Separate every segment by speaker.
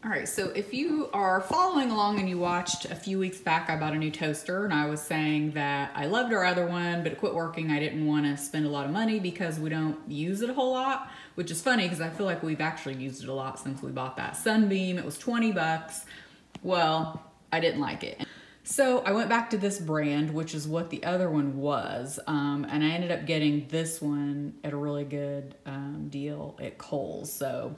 Speaker 1: All right, so if you are following along and you watched a few weeks back, I bought a new toaster and I was saying that I loved our other one, but it quit working. I didn't want to spend a lot of money because we don't use it a whole lot, which is funny because I feel like we've actually used it a lot since we bought that Sunbeam. It was 20 bucks. Well, I didn't like it. So I went back to this brand, which is what the other one was, and I ended up getting this one at a really good deal at Kohl's. So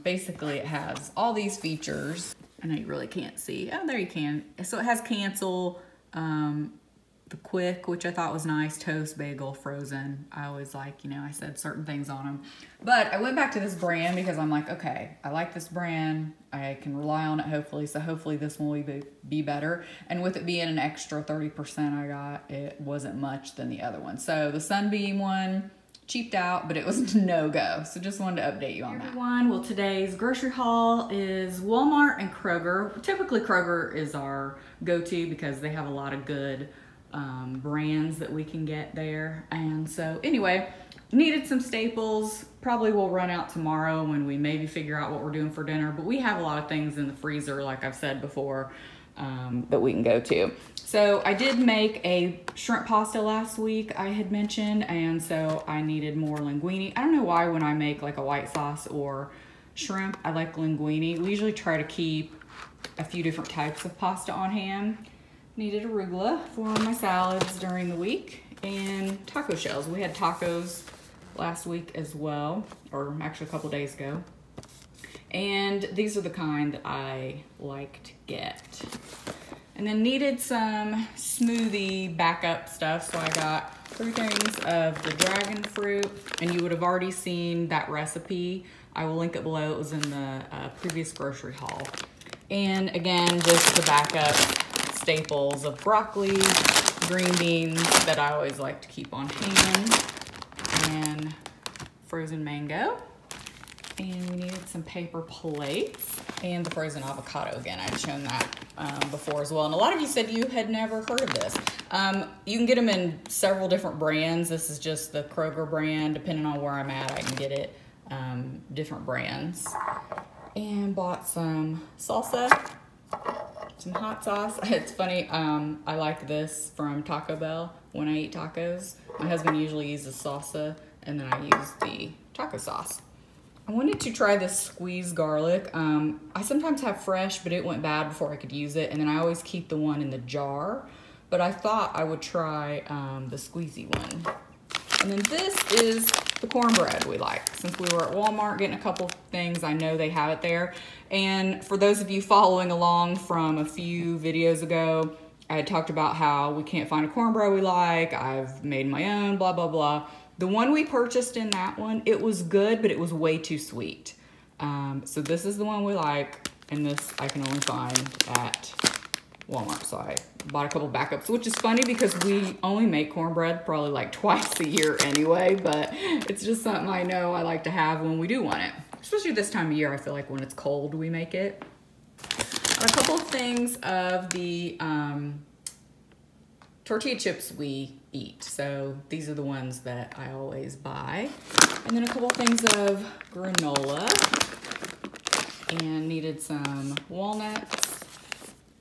Speaker 1: basically it has all these features. I know you really can't see. Oh, there you can. So it has cancel, the quick, which I thought was nice, toast, bagel, frozen. I always like, you know, I said certain things on them. But I went back to this brand because I'm like, okay, I like this brand. I can rely on it hopefully. So hopefully this one will be better. And with it being an extra 30% I got, it wasn't much than the other one. So the Sunbeam one, cheaped out, but it was no-go. So just wanted to update you on that. Everyone, well, today's grocery haul is Walmart and Kroger. Typically Kroger is our go-to because they have a lot of good brands that we can get there. And so anyway, needed some staples. Probably will run out tomorrow when we maybe figure out what we're doing for dinner, but we have a lot of things in the freezer, like I've said before, that we can go to. So I did make a shrimp pasta last week, I had mentioned, and so I needed more linguine. I don't know why when I make like a white sauce or shrimp, I like linguine. We usually try to keep a few different types of pasta on hand. Needed arugula for my salads during the week, and taco shells. We had tacos last week as well, or actually a couple days ago. And these are the kind that I like to get. And then needed some smoothie backup stuff, so I got 3 things of the dragon fruit, and you would have already seen that recipe. I will link it below. It was in the previous grocery haul. And again, just the backup staples of broccoli, green beans that I always like to keep on hand, and frozen mango. And we needed some paper plates and the frozen avocado. Again, I'd shown that before as well. And a lot of you said you had never heard of this. You can get them in several different brands. This is just the Kroger brand. Depending on where I'm at, I can get it different brands. And bought some salsa, some hot sauce. It's funny, I like this from Taco Bell when I eat tacos. My husband usually uses salsa, and then I use the taco sauce. I wanted to try this squeezed garlic. I sometimes have fresh, but it went bad before I could use it, and then I always keep the one in the jar. But I thought I would try the squeezy one. And then this is the cornbread we like. Since we were at Walmart getting a couple things, I know they have it there. And for those of you following along from a few videos ago, I had talked about how we can't find a cornbread we like. I've made my own, blah, blah, blah. The one we purchased in that one, it was good, but it was way too sweet. So this is the one we like, and this I can only find at Walmart. So I bought a couple backups, which is funny because we only make cornbread probably like twice a year anyway, but it's just something I know I like to have when we do want it. Especially this time of year, I feel like when it's cold, we make it. A couple of things of the tortilla chips we eat. So these are the ones that I always buy. And then a couple things of granola, and needed some walnuts.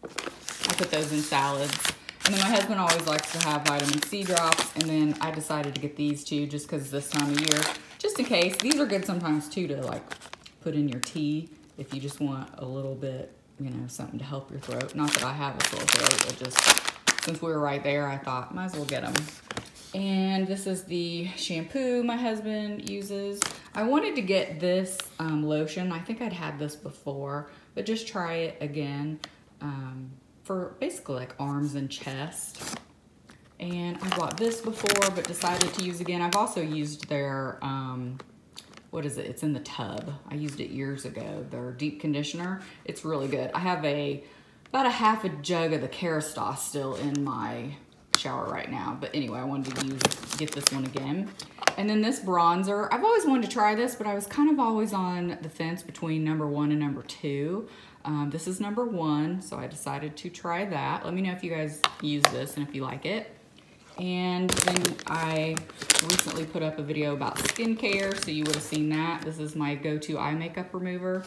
Speaker 1: I put those in salads. And then my husband always likes to have vitamin C drops, and then I decided to get these two just because this time of year, just in case. These are good sometimes too to like put in your tea if you just want a little bit, you know, something to help your throat. Not that I have a sore throat, but just since we were right there, I thought might as well get them. And this is the shampoo my husband uses. I wanted to get this lotion. I think I'd had this before, but just try it again for basically like arms and chest. And I bought this before, but decided to use again. I've also used their, what is it? It's in the tub. I used it years ago, their deep conditioner. It's really good. I have about a half a jug of the Kerastase still in my shower right now. But anyway, I wanted to get this one again. And then this bronzer, I've always wanted to try this, but I was kind of always on the fence between number 1 and number 2. This is number 1, so I decided to try that. Let me know if you guys use this and if you like it. And then I recently put up a video about skincare, so you would have seen that. This is my go-to eye makeup remover.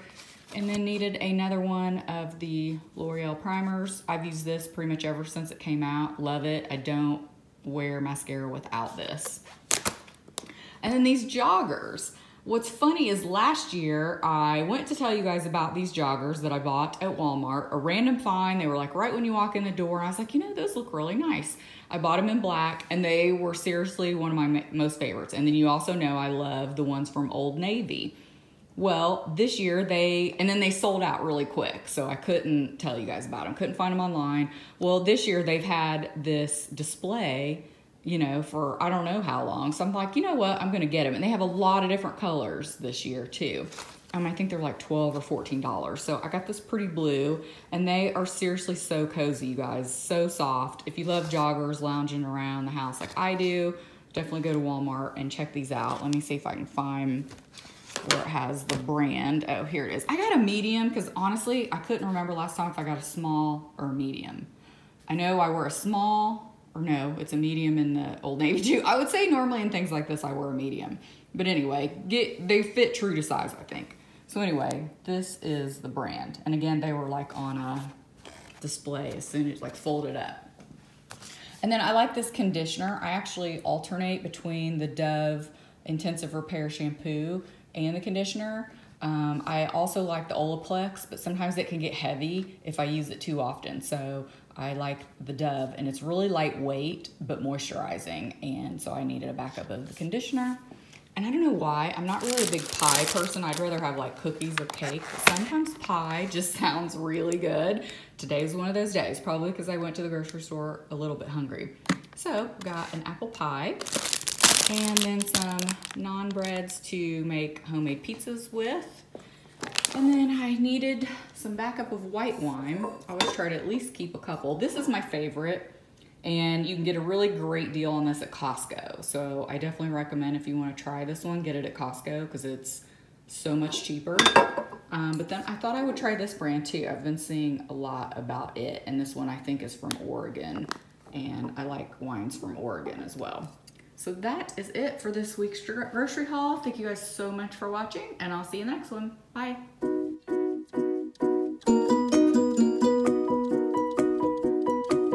Speaker 1: And then needed another one of the L'Oreal primers. I've used this pretty much ever since it came out. Love it. I don't wear mascara without this. And then these joggers. What's funny is last year, I went to tell you guys about these joggers that I bought at Walmart, a random find. They were like right when you walk in the door. And I was like, you know, those look really nice. I bought them in black and they were seriously one of my most favorites. And then you also know I love the ones from Old Navy. Well, this year they sold out really quick. So I couldn't tell you guys about them. Couldn't find them online. Well, this year they've had this display, you know, for I don't know how long. So I'm like, you know what? I'm going to get them. And they have a lot of different colors this year too. I think they're like $12 or $14. So I got this pretty blue and they are seriously so cozy, you guys. So soft. If you love joggers lounging around the house like I do, definitely go to Walmart and check these out. Let me see if I can find where it has the brand. Oh, here it is. I got a medium because honestly, I couldn't remember last time if I got a small or a medium. I know I wear a small. Or no, it's a medium in the Old Navy too. I would say normally in things like this, I wear a medium. But anyway, they fit true to size, I think. So anyway, this is the brand. And again, they were like on a display as soon as like folded up. And then I like this conditioner. I actually alternate between the Dove Intensive Repair Shampoo and the conditioner. I also like the Olaplex, but sometimes it can get heavy if I use it too often. So I like the Dove, and it's really lightweight, but moisturizing. And so I needed a backup of the conditioner. And I don't know why, I'm not really a big pie person. I'd rather have like cookies or cake. But sometimes pie just sounds really good. Today's one of those days, probably because I went to the grocery store a little bit hungry. So got an apple pie. And then some naan breads to make homemade pizzas with. And then I needed some backup of white wine. I always try to at least keep a couple. This is my favorite, and you can get a really great deal on this at Costco. So I definitely recommend if you want to try this one, get it at Costco because it's so much cheaper. But then I thought I would try this brand too. I've been seeing a lot about it, and this one I think is from Oregon, and I like wines from Oregon as well. So that is it for this week's grocery haul. Thank you guys so much for watching, and I'll see you in the next one. Bye.